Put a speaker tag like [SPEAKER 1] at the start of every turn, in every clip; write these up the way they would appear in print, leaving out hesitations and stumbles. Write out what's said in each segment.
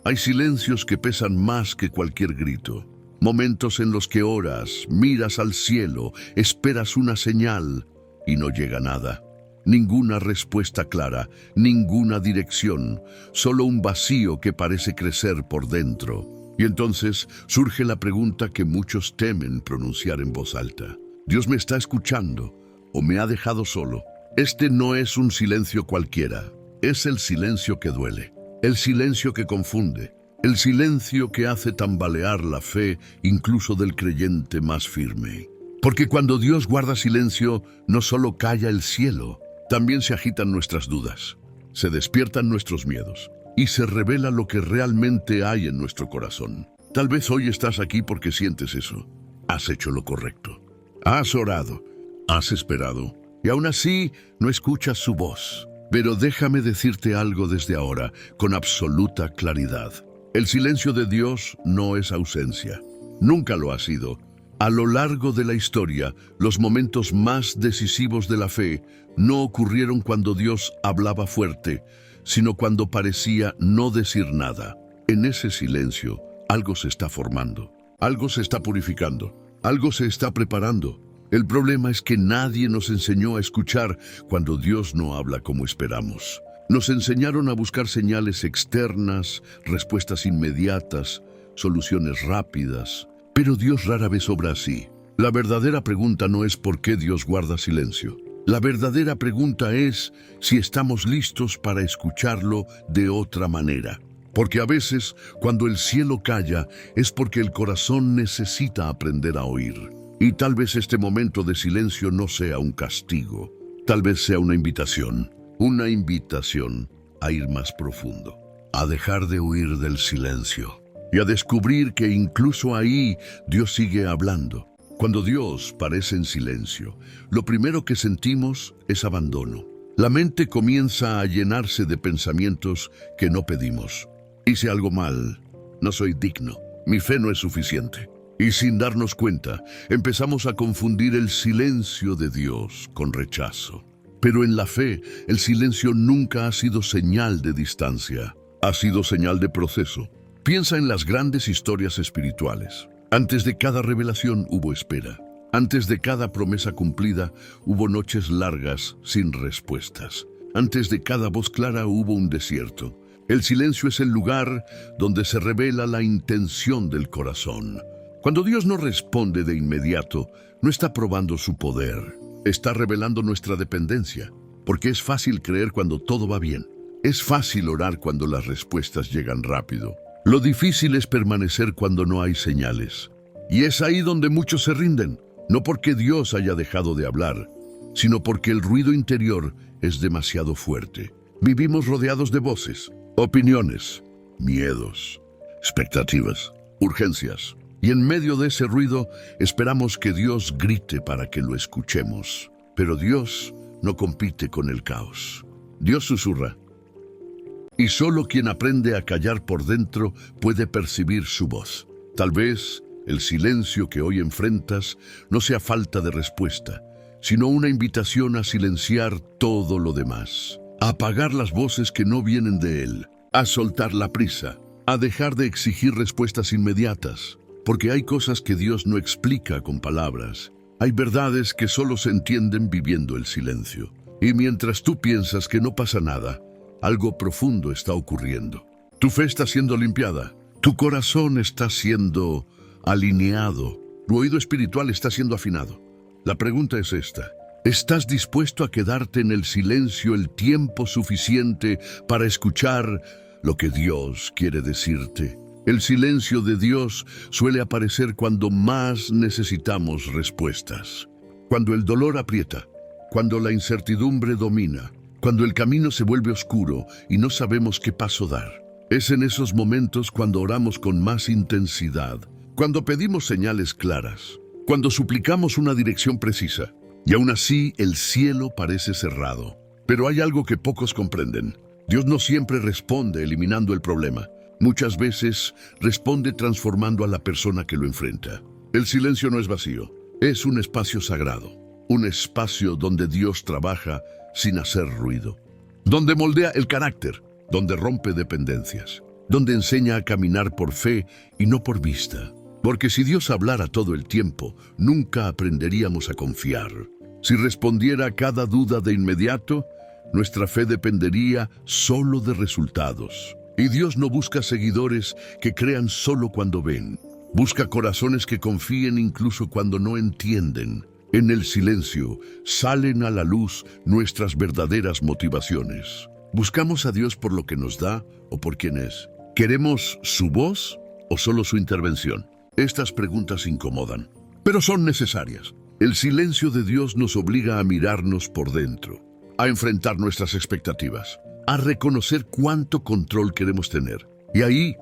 [SPEAKER 1] Hay silencios que pesan más que cualquier grito. Momentos en los que oras, miras al cielo, esperas una señal y no llega nada. Ninguna respuesta clara, ninguna dirección, solo un vacío que parece crecer por dentro. Y entonces surge la pregunta que muchos temen pronunciar en voz alta. ¿Dios me está escuchando o me ha dejado solo? Este no es un silencio cualquiera, es el silencio que duele, el silencio que confunde, el silencio que hace tambalear la fe incluso del creyente más firme. Porque cuando Dios guarda silencio, no solo calla el cielo, también se agitan nuestras dudas, se despiertan nuestros miedos y se revela lo que realmente hay en nuestro corazón. Tal vez hoy estás aquí porque sientes eso. Has hecho lo correcto. Has orado, has esperado y aún así no escuchas su voz. Pero déjame decirte algo desde ahora, con absoluta claridad. El silencio de Dios no es ausencia. Nunca lo ha sido. A lo largo de la historia, los momentos más decisivos de la fe no ocurrieron cuando Dios hablaba fuerte, sino cuando parecía no decir nada. En ese silencio, algo se está formando, algo se está purificando, algo se está preparando. El problema es que nadie nos enseñó a escuchar cuando Dios no habla como esperamos. Nos enseñaron a buscar señales externas, respuestas inmediatas, soluciones rápidas. Pero Dios rara vez obra así. La verdadera pregunta no es por qué Dios guarda silencio. La verdadera pregunta es si estamos listos para escucharlo de otra manera. Porque a veces, cuando el cielo calla, es porque el corazón necesita aprender a oír. Y tal vez este momento de silencio no sea un castigo. Tal vez sea una invitación a ir más profundo, a dejar de huir del silencio y a descubrir que incluso ahí Dios sigue hablando. Cuando Dios parece en silencio, lo primero que sentimos es abandono. La mente comienza a llenarse de pensamientos que no pedimos. Hice algo mal, no soy digno, mi fe no es suficiente. Y sin darnos cuenta, empezamos a confundir el silencio de Dios con rechazo. Pero en la fe, el silencio nunca ha sido señal de distancia, ha sido señal de proceso. Piensa en las grandes historias espirituales. Antes de cada revelación hubo espera. Antes de cada promesa cumplida hubo noches largas sin respuestas. Antes de cada voz clara hubo un desierto. El silencio es el lugar donde se revela la intención del corazón. Cuando Dios no responde de inmediato, no está probando su poder, está revelando nuestra dependencia, porque es fácil creer cuando todo va bien. Es fácil orar cuando las respuestas llegan rápido. Lo difícil es permanecer cuando no hay señales. Y es ahí donde muchos se rinden, no porque Dios haya dejado de hablar, sino porque el ruido interior es demasiado fuerte. Vivimos rodeados de voces, opiniones, miedos, expectativas, urgencias. Y en medio de ese ruido esperamos que Dios grite para que lo escuchemos. Pero Dios no compite con el caos. Dios susurra. Y solo quien aprende a callar por dentro puede percibir su voz. Tal vez el silencio que hoy enfrentas no sea falta de respuesta, sino una invitación a silenciar todo lo demás, a apagar las voces que no vienen de Él, a soltar la prisa, a dejar de exigir respuestas inmediatas. Porque hay cosas que Dios no explica con palabras. Hay verdades que solo se entienden viviendo el silencio. Y mientras tú piensas que no pasa nada, algo profundo está ocurriendo. Tu fe está siendo limpiada. Tu corazón está siendo alineado. Tu oído espiritual está siendo afinado. La pregunta es esta. ¿Estás dispuesto a quedarte en el silencio el tiempo suficiente para escuchar lo que Dios quiere decirte? El silencio de Dios suele aparecer cuando más necesitamos respuestas. Cuando el dolor aprieta, cuando la incertidumbre domina, cuando el camino se vuelve oscuro y no sabemos qué paso dar. Es en esos momentos cuando oramos con más intensidad, cuando pedimos señales claras, cuando suplicamos una dirección precisa. Y aún así el cielo parece cerrado. Pero hay algo que pocos comprenden. Dios no siempre responde eliminando el problema. Muchas veces responde transformando a la persona que lo enfrenta. El silencio no es vacío, es un espacio sagrado, un espacio donde Dios trabaja sin hacer ruido, donde moldea el carácter, donde rompe dependencias. donde enseña a caminar por fe y no por vista. Porque si Dios hablara todo el tiempo, nunca aprenderíamos a confiar. Si respondiera a cada duda de inmediato, nuestra fe dependería solo de resultados. Y Dios no busca seguidores que crean solo cuando ven. Busca corazones que confíen incluso cuando no entienden. En el silencio salen a la luz nuestras verdaderas motivaciones. ¿Buscamos a Dios por lo que nos da o por quién es? ¿Queremos su voz o solo su intervención? Estas preguntas incomodan, pero son necesarias. El silencio de Dios nos obliga a mirarnos por dentro, a enfrentar nuestras expectativas, a reconocer cuánto control queremos tener. Y ahí,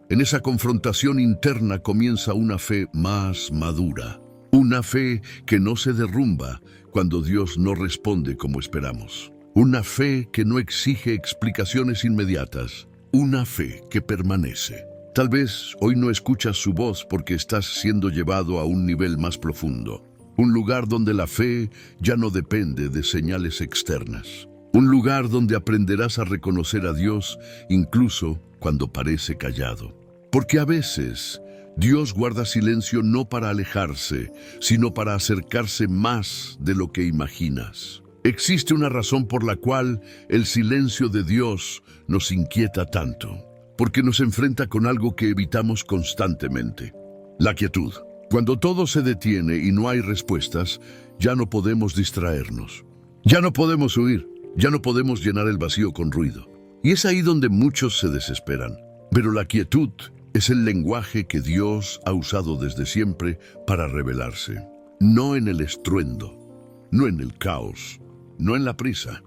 [SPEAKER 1] en esa confrontación interna, comienza una fe más madura. Una fe que no se derrumba cuando Dios no responde como esperamos. Una fe que no exige explicaciones inmediatas. Una fe que permanece. Tal vez hoy no escuchas su voz porque estás siendo llevado a un nivel más profundo. Un lugar donde la fe ya no depende de señales externas. Un lugar donde aprenderás a reconocer a Dios incluso cuando parece callado. Porque a veces Dios guarda silencio no para alejarse, sino para acercarse más de lo que imaginas. Existe una razón por la cual el silencio de Dios nos inquieta tanto. Porque nos enfrenta con algo que evitamos constantemente. La quietud. Cuando todo se detiene y no hay respuestas, ya no podemos distraernos. Ya no podemos huir. Ya no podemos llenar el vacío con ruido. Y es ahí donde muchos se desesperan. Pero la quietud es el lenguaje que Dios ha usado desde siempre para revelarse. No en el estruendo, no en el caos, no en la prisa,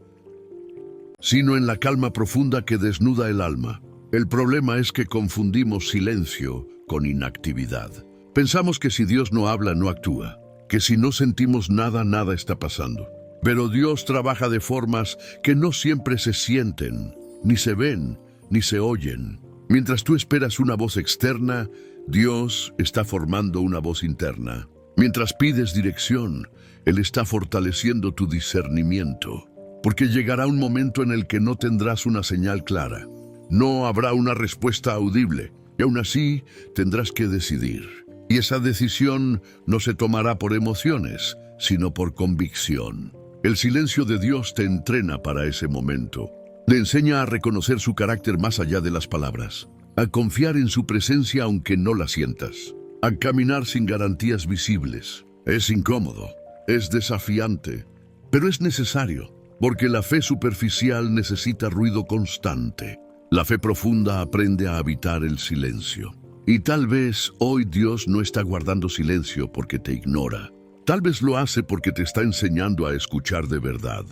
[SPEAKER 1] sino en la calma profunda que desnuda el alma. El problema es que confundimos silencio con inactividad. Pensamos que si Dios no habla, no actúa, que si no sentimos nada, nada está pasando. Pero Dios trabaja de formas que no siempre se sienten, ni se ven, ni se oyen. Mientras tú esperas una voz externa, Dios está formando una voz interna. Mientras pides dirección, Él está fortaleciendo tu discernimiento. Porque llegará un momento en el que no tendrás una señal clara. No habrá una respuesta audible, y aún así tendrás que decidir. Y esa decisión no se tomará por emociones, sino por convicción. El silencio de Dios te entrena para ese momento. Le enseña a reconocer su carácter más allá de las palabras, a confiar en su presencia aunque no la sientas, a caminar sin garantías visibles. Es incómodo, es desafiante, pero es necesario, porque la fe superficial necesita ruido constante. La fe profunda aprende a habitar el silencio. Y tal vez hoy Dios no está guardando silencio porque te ignora. Tal vez lo hace porque te está enseñando a escuchar de verdad,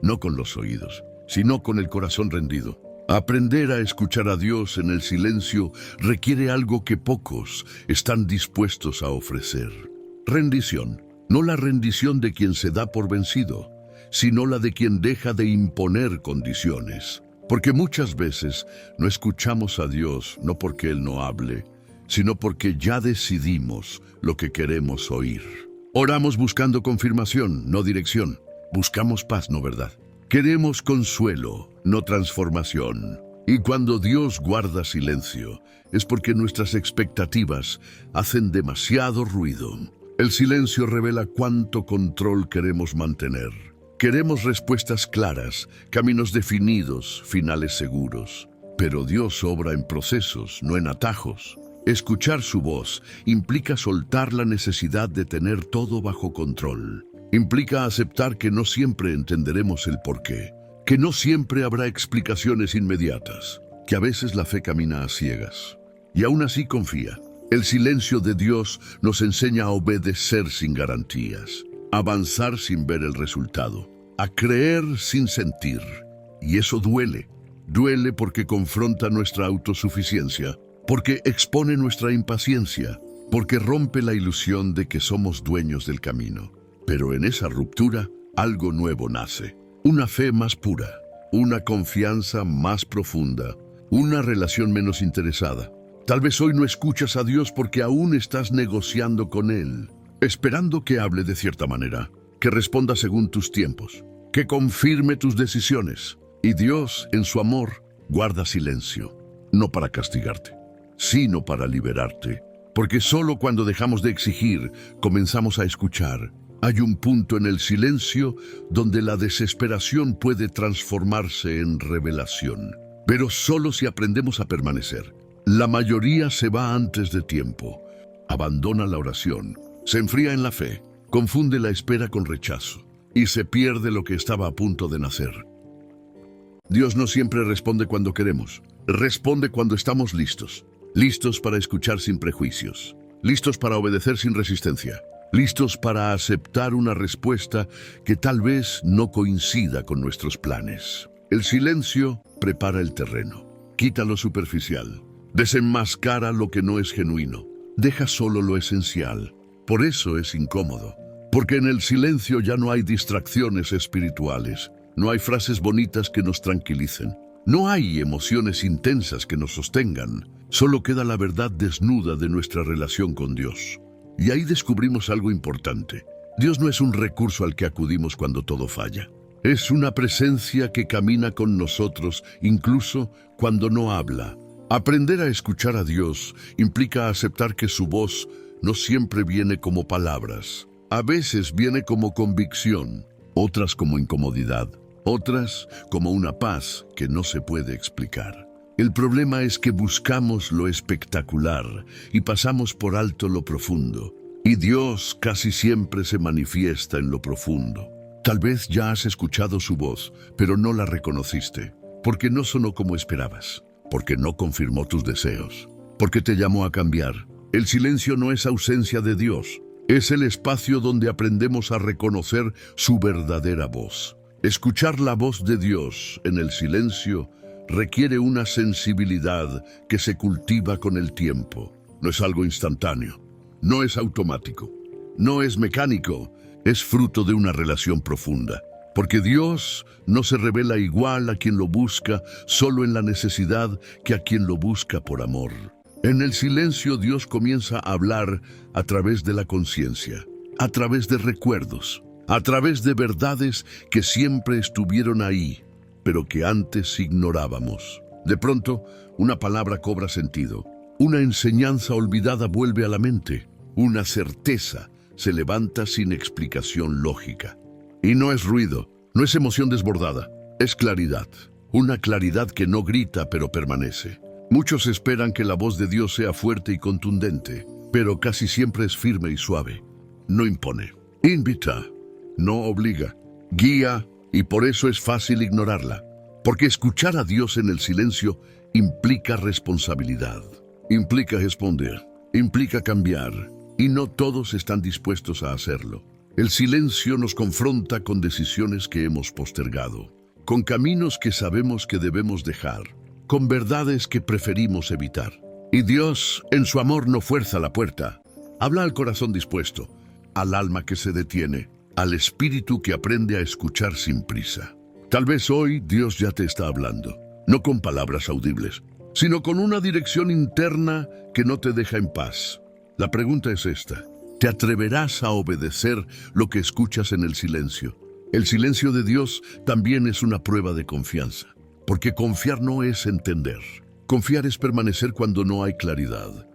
[SPEAKER 1] no con los oídos, sino con el corazón rendido. Aprender a escuchar a Dios en el silencio requiere algo que pocos están dispuestos a ofrecer. Rendición. No la rendición de quien se da por vencido, sino la de quien deja de imponer condiciones. Porque muchas veces no escuchamos a Dios no porque Él no hable, sino porque ya decidimos lo que queremos oír. Oramos buscando confirmación, no dirección. Buscamos paz, no verdad. Queremos consuelo, no transformación. Y cuando Dios guarda silencio, es porque nuestras expectativas hacen demasiado ruido. El silencio revela cuánto control queremos mantener. Queremos respuestas claras, caminos definidos, finales seguros. Pero Dios obra en procesos, no en atajos. Escuchar su voz implica soltar la necesidad de tener todo bajo control. Implica aceptar que no siempre entenderemos el porqué, que no siempre habrá explicaciones inmediatas, que a veces la fe camina a ciegas. Y aún así confía. El silencio de Dios nos enseña a obedecer sin garantías, a avanzar sin ver el resultado, a creer sin sentir. Y eso duele. Duele porque confronta nuestra autosuficiencia, porque expone nuestra impaciencia, porque rompe la ilusión de que somos dueños del camino. Pero en esa ruptura, algo nuevo nace. Una fe más pura, una confianza más profunda, una relación menos interesada. Tal vez hoy no escuchas a Dios porque aún estás negociando con Él, esperando que hable de cierta manera, que responda según tus tiempos, que confirme tus decisiones. Y Dios, en su amor, guarda silencio. no para castigarte, sino para liberarte. Porque solo cuando dejamos de exigir, comenzamos a escuchar. Hay un punto en el silencio donde la desesperación puede transformarse en revelación. Pero solo si aprendemos a permanecer. La mayoría se va antes de tiempo. Abandona la oración, se enfría en la fe, confunde la espera con rechazo y se pierde lo que estaba a punto de nacer. Dios no siempre responde cuando queremos. Responde cuando estamos listos. Listos para escuchar sin prejuicios. Listos para obedecer sin resistencia. Listos para aceptar una respuesta que tal vez no coincida con nuestros planes. El silencio prepara el terreno. Quita lo superficial. Desenmascara lo que no es genuino. Deja solo lo esencial. Por eso es incómodo. Porque en el silencio ya no hay distracciones espirituales. No hay frases bonitas que nos tranquilicen. No hay emociones intensas que nos sostengan. Solo queda la verdad desnuda de nuestra relación con Dios. Y ahí descubrimos algo importante. Dios no es un recurso al que acudimos cuando todo falla. Es una presencia que camina con nosotros, incluso cuando no habla. Aprender a escuchar a Dios implica aceptar que su voz no siempre viene como palabras. A veces viene como convicción, otras como incomodidad, otras como una paz que no se puede explicar. El problema es que buscamos lo espectacular y pasamos por alto lo profundo. Y Dios casi siempre se manifiesta en lo profundo. Tal vez ya has escuchado su voz, pero no la reconociste, porque no sonó como esperabas, porque no confirmó tus deseos, porque te llamó a cambiar. El silencio no es ausencia de Dios, es el espacio donde aprendemos a reconocer su verdadera voz. Escuchar la voz de Dios en el silencio requiere una sensibilidad que se cultiva con el tiempo. No es algo instantáneo, no es automático, no es mecánico, es fruto de una relación profunda. Porque Dios no se revela igual a quien lo busca solo en la necesidad que a quien lo busca por amor. En el silencio Dios comienza a hablar a través de la conciencia, a través de recuerdos, a través de verdades que siempre estuvieron ahí, pero que antes ignorábamos. De pronto, una palabra cobra sentido, una enseñanza olvidada vuelve a la mente, una certeza se levanta sin explicación lógica. Y no es ruido, no es emoción desbordada, es claridad, una claridad que no grita pero permanece. Muchos esperan que la voz de Dios sea fuerte y contundente, pero casi siempre es firme y suave. No impone, invita, no obliga, guía, y por eso es fácil ignorarla. Porque escuchar a Dios en el silencio implica responsabilidad, implica responder, implica cambiar, y no todos están dispuestos a hacerlo. El silencio nos confronta con decisiones que hemos postergado, con caminos que sabemos que debemos dejar, con verdades que preferimos evitar. Y Dios, en su amor, no fuerza la puerta. Habla al corazón dispuesto, al alma que se detiene, al espíritu que aprende a escuchar sin prisa. Tal vez hoy Dios ya te está hablando, no con palabras audibles, sino con una dirección interna que no te deja en paz. La pregunta es esta: ¿te atreverás a obedecer lo que escuchas en el silencio? El silencio de Dios también es una prueba de confianza. Porque confiar no es entender. Confiar es permanecer cuando no hay claridad.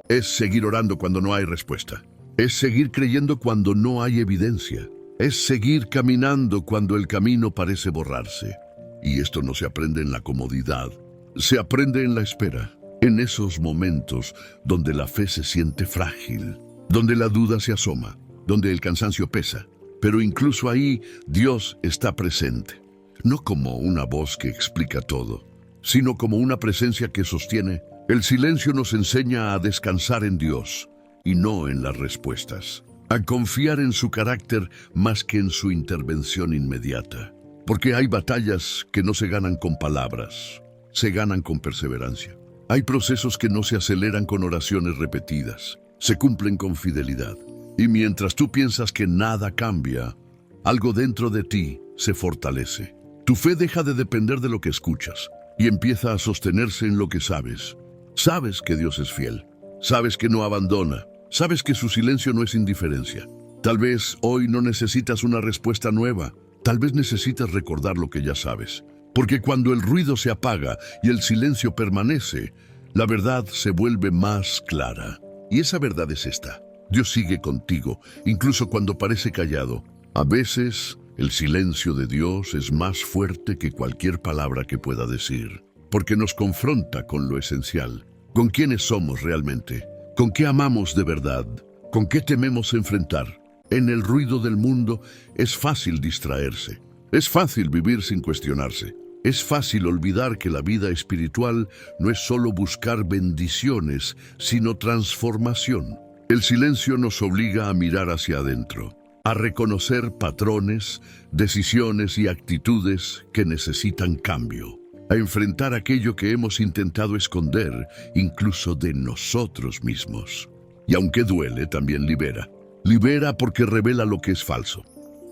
[SPEAKER 1] Es seguir orando cuando no hay respuesta. Es seguir creyendo cuando no hay evidencia. Es seguir caminando cuando el camino parece borrarse. Y esto no se aprende en la comodidad. Se aprende en la espera. En esos momentos donde la fe se siente frágil, donde la duda se asoma, donde el cansancio pesa. Pero incluso ahí Dios está presente. No como una voz que explica todo, sino como una presencia que sostiene. El silencio nos enseña a descansar en Dios y no en las respuestas, a confiar en su carácter más que en su intervención inmediata. Porque hay batallas que no se ganan con palabras, se ganan con perseverancia. Hay procesos que no se aceleran con oraciones repetidas, se cumplen con fidelidad. Y mientras tú piensas que nada cambia, algo dentro de ti se fortalece. Tu fe deja de depender de lo que escuchas y empieza a sostenerse en lo que sabes. Sabes que Dios es fiel, sabes que no abandona, sabes que su silencio no es indiferencia. Tal vez hoy no necesitas una respuesta nueva, tal vez necesitas recordar lo que ya sabes, Porque cuando el ruido se apaga y el silencio permanece, la verdad se vuelve más clara. Y esa verdad es esta: Dios sigue contigo, incluso cuando parece callado. A veces, el silencio de Dios es más fuerte que cualquier palabra que pueda decir, porque nos confronta con lo esencial, con quiénes somos realmente, con qué amamos de verdad, con qué tememos enfrentar. En el ruido del mundo es fácil distraerse, es fácil vivir sin cuestionarse, es fácil olvidar que la vida espiritual no es solo buscar bendiciones, sino transformación. El silencio nos obliga a mirar hacia adentro, a reconocer patrones, decisiones y actitudes que necesitan cambio, a enfrentar aquello que hemos intentado esconder, incluso de nosotros mismos. Y aunque duele, también libera. Libera porque revela lo que es falso,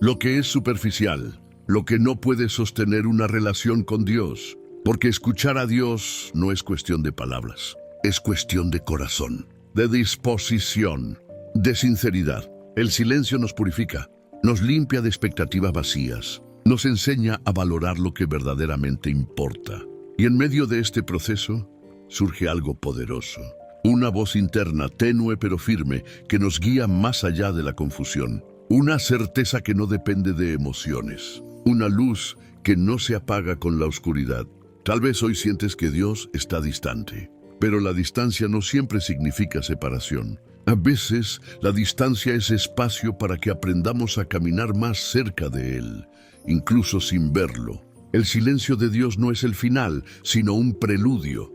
[SPEAKER 1] lo que es superficial, lo que no puede sostener una relación con Dios. Porque escuchar a Dios no es cuestión de palabras, es cuestión de corazón, de disposición, de sinceridad. El silencio nos purifica, nos limpia de expectativas vacías, nos enseña a valorar lo que verdaderamente importa. Y en medio de este proceso surge algo poderoso. Una voz interna, tenue pero firme, que nos guía más allá de la confusión. Una certeza que no depende de emociones. Una luz que no se apaga con la oscuridad. Tal vez hoy sientes que Dios está distante, pero la distancia no siempre significa separación. A veces, la distancia es espacio para que aprendamos a caminar más cerca de Él, incluso sin verlo. El silencio de Dios no es el final, sino un preludio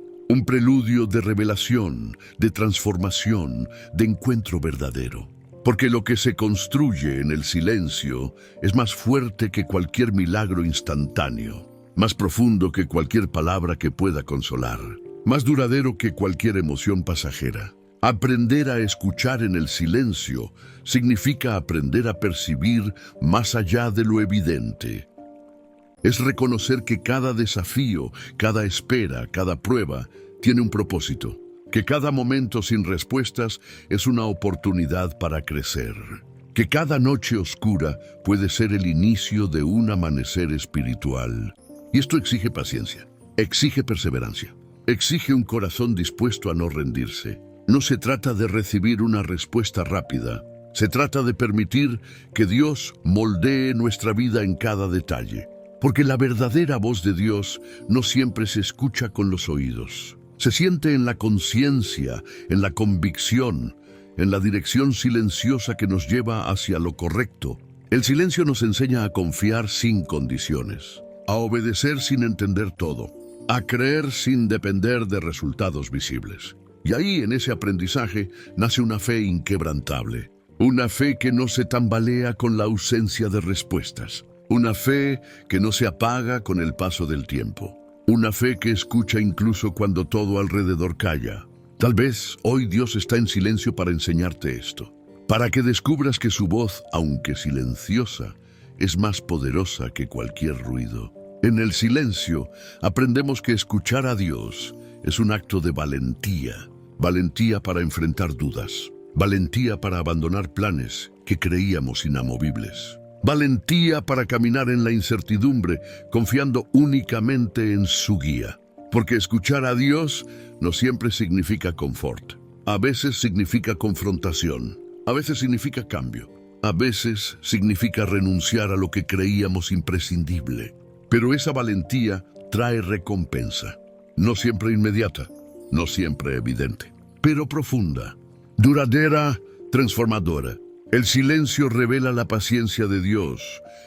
[SPEAKER 1] de revelación, de transformación, de encuentro verdadero. Porque lo que se construye en el silencio es más fuerte que cualquier milagro instantáneo, más profundo que cualquier palabra que pueda consolar, más duradero que cualquier emoción pasajera. Aprender a escuchar en el silencio significa aprender a percibir más allá de lo evidente. Es reconocer que cada desafío, cada espera, cada prueba tiene un propósito, que cada momento sin respuestas es una oportunidad para crecer, que cada noche oscura puede ser el inicio de un amanecer espiritual. Y esto exige paciencia, exige perseverancia, exige un corazón dispuesto a no rendirse. No se trata de recibir una respuesta rápida, se trata de permitir que Dios moldee nuestra vida en cada detalle. Porque la verdadera voz de Dios no siempre se escucha con los oídos. Se siente en la conciencia, en la convicción, en la dirección silenciosa que nos lleva hacia lo correcto. El silencio nos enseña a confiar sin condiciones, a obedecer sin entender todo, a creer sin depender de resultados visibles. Y ahí, en ese aprendizaje, nace una fe inquebrantable. Una fe que no se tambalea con la ausencia de respuestas. Una fe que no se apaga con el paso del tiempo. Una fe que escucha incluso cuando todo alrededor calla. Tal vez hoy Dios está en silencio para enseñarte esto. Para que descubras que su voz, aunque silenciosa, es más poderosa que cualquier ruido. En el silencio aprendemos que escuchar a Dios es un acto de valentía. Valentía para enfrentar dudas. Valentía para abandonar planes que creíamos inamovibles. Valentía para caminar en la incertidumbre, confiando únicamente en su guía. Porque escuchar a Dios no siempre significa confort. A veces significa confrontación. A veces significa cambio. A veces significa renunciar a lo que creíamos imprescindible. Pero esa valentía trae recompensa. No siempre inmediata, no siempre evidente, pero profunda, duradera, transformadora. El silencio revela la paciencia de Dios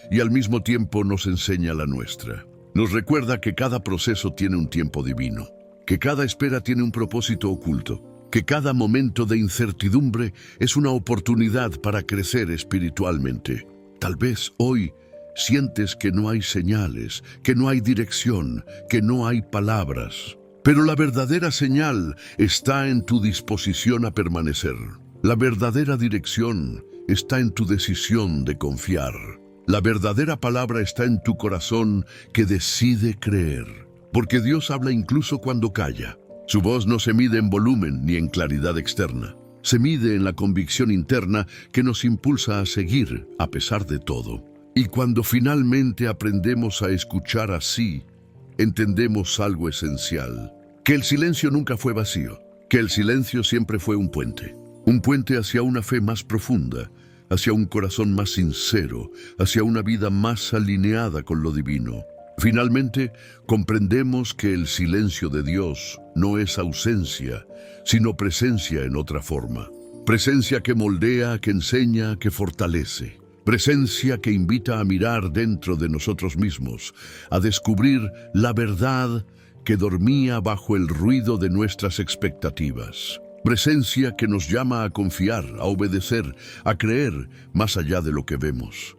[SPEAKER 1] y al mismo tiempo nos enseña la nuestra. Nos recuerda que cada proceso tiene un tiempo divino, que cada espera tiene un propósito oculto, que cada momento de incertidumbre es una oportunidad para crecer espiritualmente. Tal vez hoy sientes que no hay señales, que no hay dirección, que no hay palabras. Pero la verdadera señal está en tu disposición a permanecer. La verdadera dirección está en tu decisión de confiar. La verdadera palabra está en tu corazón que decide creer. Porque Dios habla incluso cuando calla. Su voz no se mide en volumen ni en claridad externa. Se mide en la convicción interna que nos impulsa a seguir a pesar de todo. Y cuando finalmente aprendemos a escuchar así, entendemos algo esencial, que el silencio nunca fue vacío, que el silencio siempre fue un puente hacia una fe más profunda, hacia un corazón más sincero, hacia una vida más alineada con lo divino. Finalmente, comprendemos que el silencio de Dios no es ausencia, sino presencia en otra forma. Presencia que moldea, que enseña, que fortalece. Presencia que invita a mirar dentro de nosotros mismos, a descubrir la verdad que dormía bajo el ruido de nuestras expectativas. Presencia que nos llama a confiar, a obedecer, a creer más allá de lo que vemos.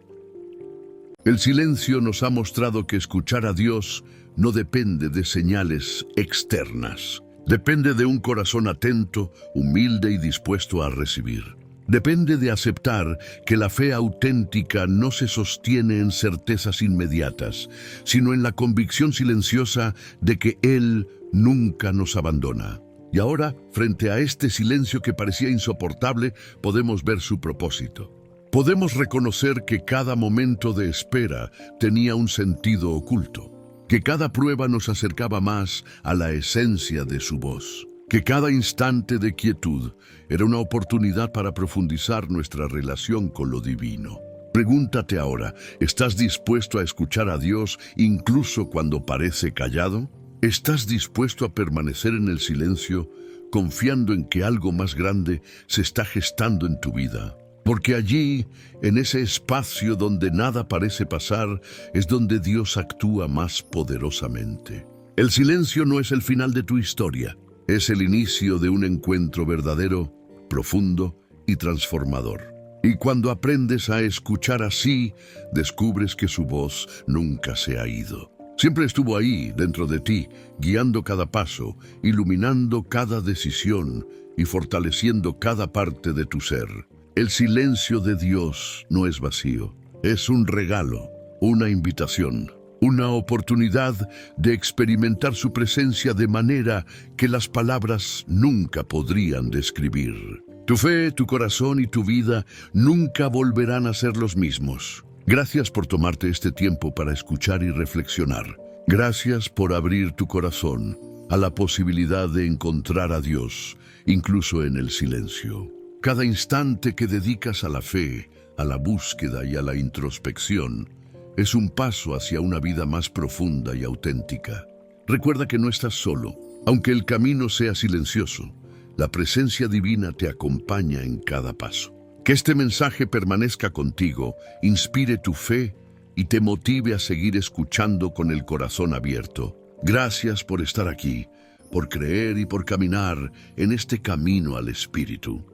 [SPEAKER 1] El silencio nos ha mostrado que escuchar a Dios no depende de señales externas. Depende de un corazón atento, humilde y dispuesto a recibir. Depende de aceptar que la fe auténtica no se sostiene en certezas inmediatas, sino en la convicción silenciosa de que Él nunca nos abandona. Y ahora, frente a este silencio que parecía insoportable, podemos ver su propósito. Podemos reconocer que cada momento de espera tenía un sentido oculto, que cada prueba nos acercaba más a la esencia de su voz, que cada instante de quietud era una oportunidad para profundizar nuestra relación con lo divino. Pregúntate ahora, ¿estás dispuesto a escuchar a Dios incluso cuando parece callado? ¿Estás dispuesto a permanecer en el silencio, confiando en que algo más grande se está gestando en tu vida? Porque allí, en ese espacio donde nada parece pasar, es donde Dios actúa más poderosamente. El silencio no es el final de tu historia, es el inicio de un encuentro verdadero, profundo y transformador. Y cuando aprendes a escuchar así, descubres que su voz nunca se ha ido. Siempre estuvo ahí, dentro de ti, guiando cada paso, iluminando cada decisión y fortaleciendo cada parte de tu ser. El silencio de Dios no es vacío, es un regalo, una invitación, una oportunidad de experimentar su presencia de manera que las palabras nunca podrían describir. Tu fe, tu corazón y tu vida nunca volverán a ser los mismos. Gracias por tomarte este tiempo para escuchar y reflexionar. Gracias por abrir tu corazón a la posibilidad de encontrar a Dios, incluso en el silencio. Cada instante que dedicas a la fe, a la búsqueda y a la introspección, es un paso hacia una vida más profunda y auténtica. Recuerda que no estás solo. Aunque el camino sea silencioso, la presencia divina te acompaña en cada paso. Que este mensaje permanezca contigo, inspire tu fe y te motive a seguir escuchando con el corazón abierto. Gracias por estar aquí, por creer y por caminar en este camino al Espíritu.